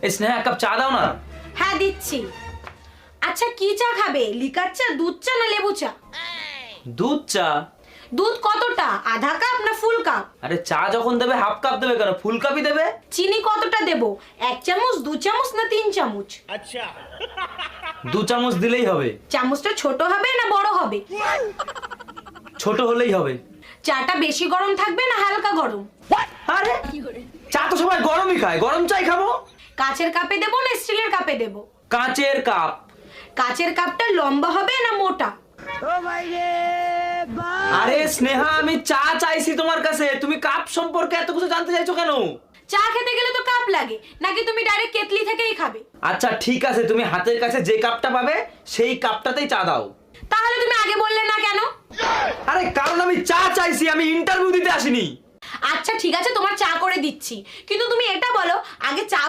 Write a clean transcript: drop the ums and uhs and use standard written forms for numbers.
এই স্নেহা এক কাপ চা দাও না। হ্যাঁ দিচ্ছি। আচ্ছা কি চা খাবে, লিকার চা, দুধ চা না লেবু চা? দুধ চা। দুধ কতটা, আধা কাপ না ফুল কাপ? আরে চা যখন দেবে হাফ কাপ দেবে কেন, ফুল কাপই দেবে। চিনি কতটা দেবো, 1 চামচ, 2 চামচ না 3 চামচ? 2 চামচ দিলেই হবে। চামচটা ছোট হবে না বড় হবে? ছোট হলেই হবে। চাটা বেশি গরম থাকবে না হালকা গরম? আরে চা তো সবাই গরমই খায়, গরম চাই খাবো। কাচের কাপে দেবো না স্টিলের কাপে দেবো? কাঁচের কাপ। কাচের কাপটা লম্বা হবে না মোটা? আরে স্নেহা আমি চা চাইছি তোমার কাছে, তুমি কাপ সম্পর্কে এত কিছু জানতে চাইছো কেন? চা খেতে গেলে তো কাপ লাগে, নাকি তুমি ডাইরেক্ট কেটলি থেকেই খাবে? আচ্ছা ঠিক আছে, তুমি হাতের কাছে যে কাপটা পাবে সেই কাপটাতেই চা দাও। তাহলে তুমি আগে বললে না কেন? আরে কারণ আমি চা চাইছি, আমি ইন্টারভিউ দিতে আসিনি। আচ্ছা ঠিক আছে, তোমার চা করে দিচ্ছি, কিন্তু তুমি এটা বলো আগে চা